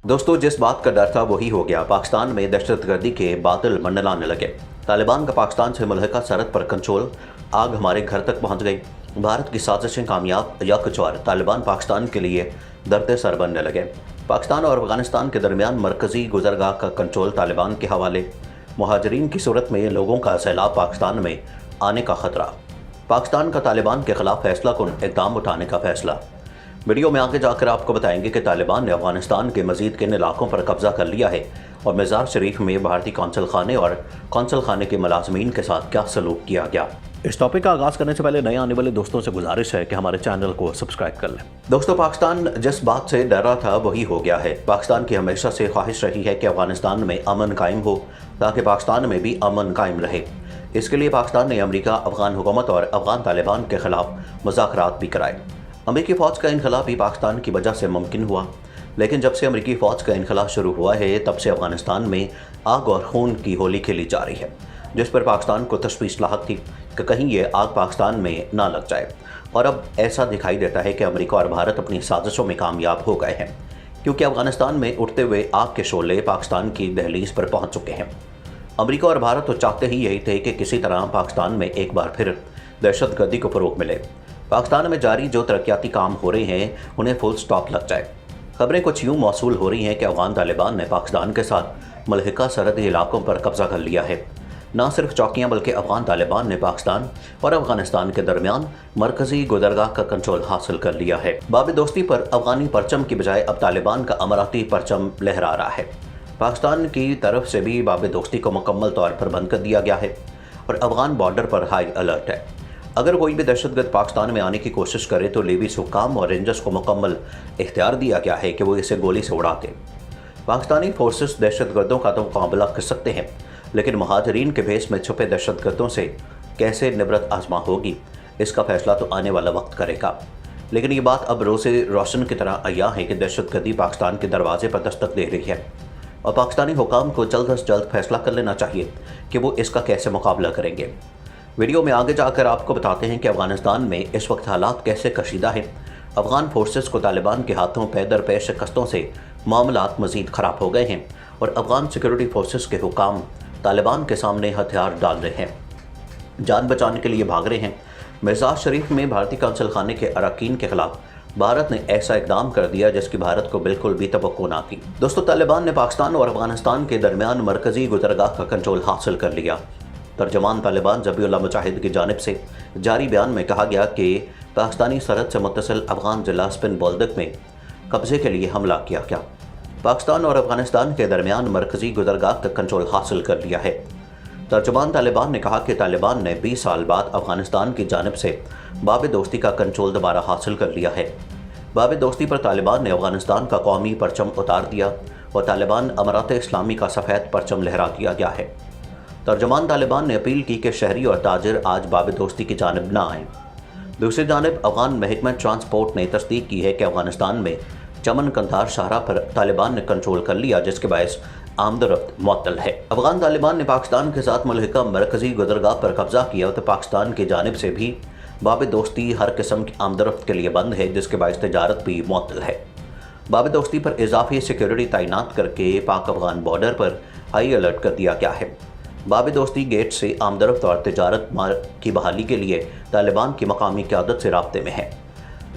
दोस्तों, जिस बात का डर था वही हो गया। पाकिस्तान में दहशतगर्दी के बादल मंडलाने लगे। तालिबान का पाकिस्तान से मुल्हिका सरहद पर कंट्रोल, आग हमारे घर तक पहुंच गई। भारत की साजिशें कामयाब या कुछ और। तालिबान पाकिस्तान के लिए दर्द सर बनने लगे। पाकिस्तान और अफगानिस्तान के दरमियान मरकजी गुजरगाह का कंट्रोल तालिबान के हवाले। मुहाजिरीन की सूरत में लोगों का सैलाब पाकिस्तान में आने का खतरा। पाकिस्तान का तालिबान के खिलाफ फैसला कुन इक़दाम उठाने का फैसला। वीडियो में आगे जाकर आपको बताएंगे कि तालिबान ने अफगानिस्तान के मजीद किन इलाकों पर कब्जा कर लिया है और मज़ार शरीफ में भारतीय कौंसल खाने और कौंसल खाने के मुलाजमीन के साथ क्या सलूक किया गया। इस टॉपिक का आगाज़ करने से पहले नए आने वाले दोस्तों से गुजारिश है कि हमारे चैनल को सब्सक्राइब कर लें। दोस्तों, पाकिस्तान जिस बात से डर रहा था वही हो गया है। पाकिस्तान की हमेशा से ख्वाहिश रही है कि अफगानिस्तान में अमन कायम हो ताकि पाकिस्तान में भी अमन कायम रहे। इसके लिए पाकिस्तान ने अमेरिका, अफगान हुकूमत और अफगान तालिबान के खिलाफ मुज़ाकरात भी कराए। अमेरिकी फ़ौज का इनखला भी पाकिस्तान की वजह से मुमकिन हुआ, लेकिन जब से अमेरिकी फ़ौज का इनखला शुरू हुआ है तब से अफगानिस्तान में आग और खून की होली खेली जा रही है, जिस पर पाकिस्तान को तशवीश लाहक थी कि कहीं ये आग पाकिस्तान में ना लग जाए। और अब ऐसा दिखाई देता है कि अमेरिका और भारत अपनी साजिशों में कामयाब हो गए हैं, क्योंकि अफगानिस्तान में उठते हुए आग के शोले पाकिस्तान की दहलीज पर पहुँच चुके हैं। अमेरिका और भारत तो चाहते ही यही थे कि किसी तरह पाकिस्तान में एक बार फिर दहशतगर्दी को फ़रोग़ मिले। पाकिस्तान में जारी जो तरक्याती काम हो रहे हैं उन्हें फुल स्टॉप लग जाए। खबरें कुछ यूँ मौसूल हो रही हैं कि अफगान तालिबान ने पाकिस्तान के साथ मुल्हिका सरहदी इलाकों पर कब्जा कर लिया है। न सिर्फ चौकियाँ बल्कि अफगान तालिबान ने पाकिस्तान और अफगानिस्तान के दरमियान मरकजी गुजरगाह का कंट्रोल हासिल कर लिया है। बाब दोस्ती पर अफगानी परचम की बजाय अब तालिबान का अमराती परचम लहरा रहा है। पाकिस्तान की तरफ से भी बाब दोस्ती को मुकम्मल तौर पर बंद कर दिया गया है और अफगान बॉर्डर पर हाई अलर्ट है। अगर कोई भी दहशतगर्द पाकिस्तान में आने की कोशिश करे तो लेवीज हुक्काम और रेंजर्स को मुकम्मल इख्तियार दिया गया है कि वो इसे गोली से उड़ा दें। पाकिस्तानी फोर्सेस दहशतगर्दों का तो मुकाबला कर सकते हैं, लेकिन मुहाजिरीन के भेस में छुपे दहशतगर्दों से कैसे निबरत आजमा होगी, इसका फैसला तो आने वाला वक्त करेगा। लेकिन ये बात अब रोज़े रोशन की तरह अय्या है कि दहशतगर्दी पाकिस्तान के दरवाजे पर दस्तक दे रही है और पाकिस्तानी हुक्काम को जल्द से जल्द फैसला कर लेना चाहिए कि वो इसका कैसे मुकाबला करेंगे। वीडियो में आगे जाकर आपको बताते हैं कि अफगानिस्तान में इस वक्त हालात कैसे कशीदा हैं। अफगान फोर्सेस को तालिबान के हाथों पे दरपेश शिकस्तों से मामलात मज़ीद ख़राब हो गए हैं और अफगान सिक्योरिटी फोर्सेस के हुकाम तालिबान के सामने हथियार डाल रहे हैं, जान बचाने के लिए भाग रहे हैं। मज़ार शरीफ में भारतीय कौंसल खाने के अरकान के खिलाफ भारत ने ऐसा इकदाम कर दिया जिसकी भारत को बिल्कुल भी तवक्को ना थी। दोस्तों, तालिबान ने पाकिस्तान और अफगानिस्तान के दरमियान मरकजी गुजरगाह का कंट्रोल हासिल कर लिया। तर्जमान तालिबान ज़बीउल्लाह मुजाहिद की जानिब से जारी बयान में कहा गया कि पाकिस्तानी सरहद से मुत्तसिल अफगान जिला स्पिन बोल्दक में कब्ज़े के लिए हमला किया गया। पाकिस्तान और अफगानिस्तान के दरमियान मरकजी गुजरगाह का कंट्रोल हासिल कर लिया है। तर्जमान तालिबान ने कहा कि तालिबान ने 20 साल बाद अफगानिस्तान की जानिब से बाब दोस्ती का कंट्रोल दोबारा हासिल कर लिया है। बाब दोस्ती पर तालिबान ने अफगानिस्तान का कौमी परचम उतार दिया और तालिबान अमरात इस्लामी का सफ़ेद परचम लहरा दिया गया है। तर्जमान तालिबान ने अपील की कि शहरी और ताजिर आज बाब दोस्ती की जानिब न आएँ। दूसरी जानिब अफगान महकमा ट्रांसपोर्ट ने तस्दीक की है कि अफगानिस्तान में चमन कंधार शाहरा पर तालिबान ने कंट्रोल कर लिया, जिसके बायस आमदरफ्त मुअत्तल है। अफगान तालिबान ने पाकिस्तान के साथ मुल्हिका मरकजी गुजरगाह पर कब्जा किया तो पाकिस्तान की जानिब से भी बाब दोस्ती हर किस्म की आमदरफ्त के लिए बंद है, जिसके बायस तजारत भी मुअत्तल है। बाब दोस्ती पर इजाफी सिक्योरिटी तैनात करके पाक अफगान बॉर्डर पर हाई अलर्ट कर दिया गया है। बाब दोस्ती गेट से आमदरफ्त और तजारत की बहाली के लिए तालिबान की मकामी क़यादत से राब्ते में है।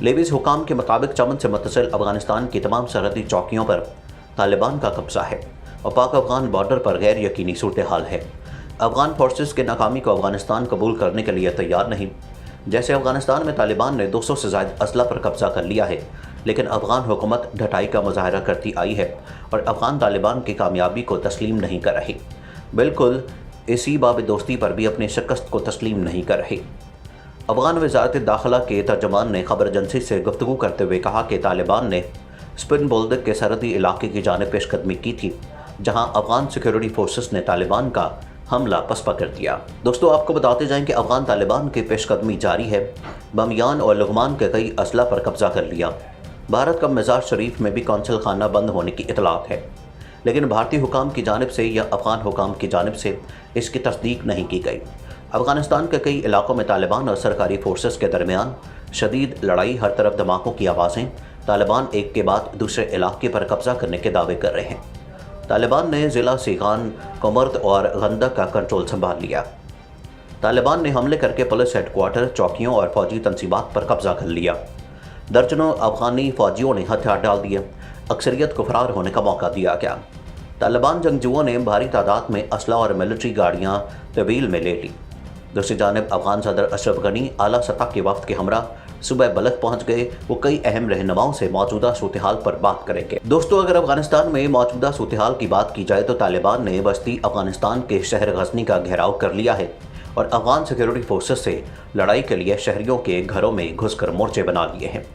लेवीज़ हुकाम के मुताबिक चमन से मुत्तसिल अफगानिस्तान की तमाम सरहदी चौकियों पर तालिबान का कब्जा है और पाक अफगान बॉर्डर पर गैर यकीनी सूरत हाल है। अफगान फोर्सेस के नाकामी को अफगानिस्तान कबूल करने के लिए तैयार नहीं। जैसे अफगानिस्तान में तालिबान ने 200 से ज़ायद असला पर कब्जा कर लिया है, लेकिन अफगान हुकूमत ढटाई का मुजाहरा करती आई है और अफगान तालिबान की कामयाबी को तस्लीम नहीं कर रही। बिल्कुल इसी बाब दोस्ती पर भी अपनी शिकस्त को तस्लीम नहीं कर रही। अफगान वज़ारत दाखिला के तर्जमान ने खबर एजेंसी से गुफ्तगू करते हुए कहा कि तालिबान ने स्पिन बोल्दक के सरहदी इलाके की जानिब पेशकदमी की थी, जहां अफगान सिक्योरिटी फोर्सेस ने तालिबान का हमला पसपा कर दिया। दोस्तों, आपको बताते जाएं कि अफगान तालिबान की पेशकदमी जारी है। बमियान और लुगमान के कई असला पर कब्जा कर लिया। भारत का मज़ार शरीफ में भी कौंसल खाना बंद होने की इतलात है, लेकिन भारतीय हुकाम की जानिब से या अफगान हुकाम की जानिब से इसकी तस्दीक नहीं की गई। अफगानिस्तान के कई इलाकों में तालिबान और सरकारी फोर्सेस के दरमियान शदीद लड़ाई, हर तरफ धमाकों की आवाज़ें, तालिबान एक के बाद दूसरे इलाके पर कब्जा करने के दावे कर रहे हैं। तालिबान ने ज़िला सीगान, कुमर्द और गंदक का कंट्रोल संभाल लिया। तालिबान ने हमले करके पुलिस हेडक्वार्टर, चौकियों और फौजी तंसीबात पर कब्जा कर लिया। दर्जनों अफगानी फौजियों ने हथियार डाल दिए। अक्सरियत को फरार होने का मौका दिया गया। तालिबान जंगजुओं ने भारी तादाद में असला और मिलिट्री गाड़ियां तहवील में ले ली। दूसरी जानिब अफगान सदर अशरफ गनी आला सतह के वफ्द के हमरा सुबह बलख पहुंच गए। वो कई अहम रहनुमाओं से मौजूदा सूरत-ए-हाल पर बात करेंगे। दोस्तों, अगर अफगानिस्तान में मौजूदा सूरत-ए-हाल की बात की जाए तो तालिबान ने वस्ती अफगानिस्तान के शहर गजनी का घेराव कर लिया है और अफगान सिक्योरिटी फोर्सेस से लड़ाई के लिए शहरियों के घरों में घुसकर मोर्चे बना लिए हैं।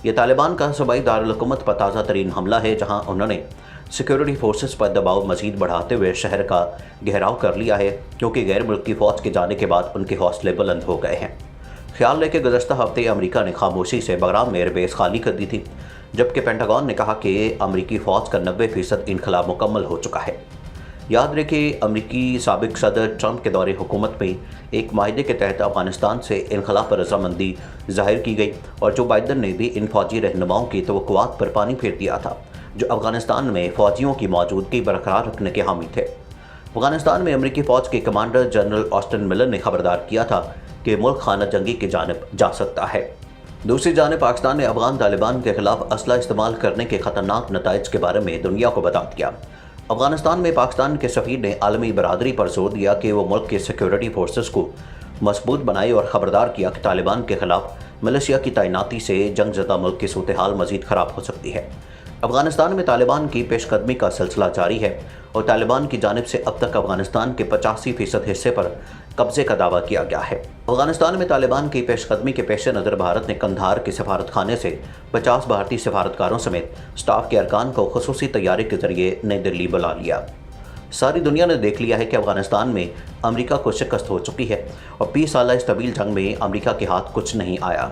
ये तालिबान का सूबाई दारुल हुकूमत पर ताज़ा तरीन हमला है, जहां उन्होंने सिक्योरिटी फोर्सेस पर दबाव मजीद बढ़ाते हुए शहर का घेराव कर लिया है, क्योंकि गैर मुल्की फ़ौज के जाने के बाद उनके हौसले बुलंद हो गए हैं। ख्याल है कि गुज़श्ता हफ्ते अमेरिका ने खामोशी से बगराम एयरबेस खाली कर दी थी, जबकि पेंटागन ने कहा कि अमेरिकी फ़ौज का 90% इनखला मुकम्मल हो चुका है। याद रखें, अमेरिकी साबिक सदर ट्रंप के दौरे हुकूमत में एक माहदे के तहत अफगानिस्तान से इनखला पर रजामंदी ज़ाहिर की गई और जो बाइडन ने भी इन फौजी रहनुमाओं की तवक्कुआत पर पानी फेर दिया था, जो अफगानिस्तान में फ़ौजियों की मौजूदगी बरकरार रखने के हामी थे। अफगानिस्तान में अमेरिकी फ़ौज के कमांडर जनरल ऑस्टिन मिलर ने खबरदार किया था कि मुल्क खाना जंगी की जानिब जा सकता है। दूसरी जानिब पाकिस्तान ने अफगान तालिबान के खिलाफ असला इस्तेमाल करने के ख़तरनाक नताइज के बारे में दुनिया को बता दिया। अफगानिस्तान में पाकिस्तान के सफ़ीर ने आलमी बरादरी पर जोर दिया कि वो मुल्क के सिक्योरिटी फोर्सेस को मजबूत बनाए और ख़बरदार किया कि तालिबान के खिलाफ मलेशिया की तैनाती से जंगज़दा मुल्क की सूरत-ए-हाल मज़ीद ख़राब हो सकती है। अफगानिस्तान में तालिबान की पेशकदमी का सिलसिला जारी है और तालिबान की जानिब से अब तक अफगानिस्तान के 85% हिस्से पर कब्जे का दावा किया गया है। अफगानिस्तान में तालिबान की पेशकदमी के पेश नज़र भारत ने कंधार के सफारत खाने से 50 भारतीय सफारतकारों समेत स्टाफ के अरकान को खुसूसी तैयारी के जरिए नई दिल्ली बुला लिया। सारी दुनिया ने देख लिया है कि अफगानिस्तान में अमेरिका को शिकस्त हो चुकी है और 20 साल इस तवील जंग में अमेरिका के हाथ कुछ नहीं आया।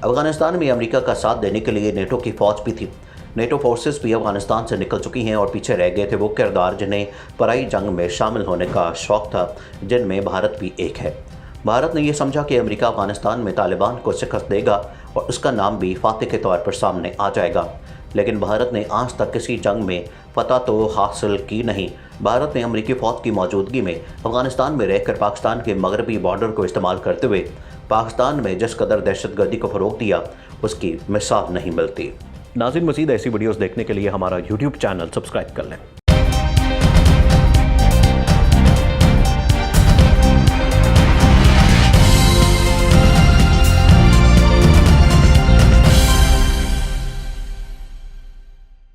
अफगानिस्तान में अमेरिका का साथ देने के लिए नेटो की फ़ौज भी थी। नेटो फोर्सेस भी अफगानिस्तान से निकल चुकी हैं और पीछे रह गए थे वो किरदार जिन्हें पराई जंग में शामिल होने का शौक़ था, जिनमें भारत भी एक है। भारत ने यह समझा कि अमेरिका अफगानिस्तान में तालिबान को शिकस्त देगा और उसका नाम भी फातिह के तौर पर सामने आ जाएगा, लेकिन भारत ने आज तक किसी जंग में फतह तो हासिल की नहीं। भारत ने अमेरिकी फ़ौज की मौजूदगी में अफगानिस्तान में रहकर पाकिस्तान के मगरबी बॉर्डर को इस्तेमाल करते हुए पाकिस्तान में जिस कदर दहशतगर्दी को फ़रोग़ दिया, उसकी मिसाल नहीं मिलती। नाज़रीन, मज़ीद ऐसी वीडियोज़ देखने के लिए हमारा YouTube चैनल सब्सक्राइब कर लें।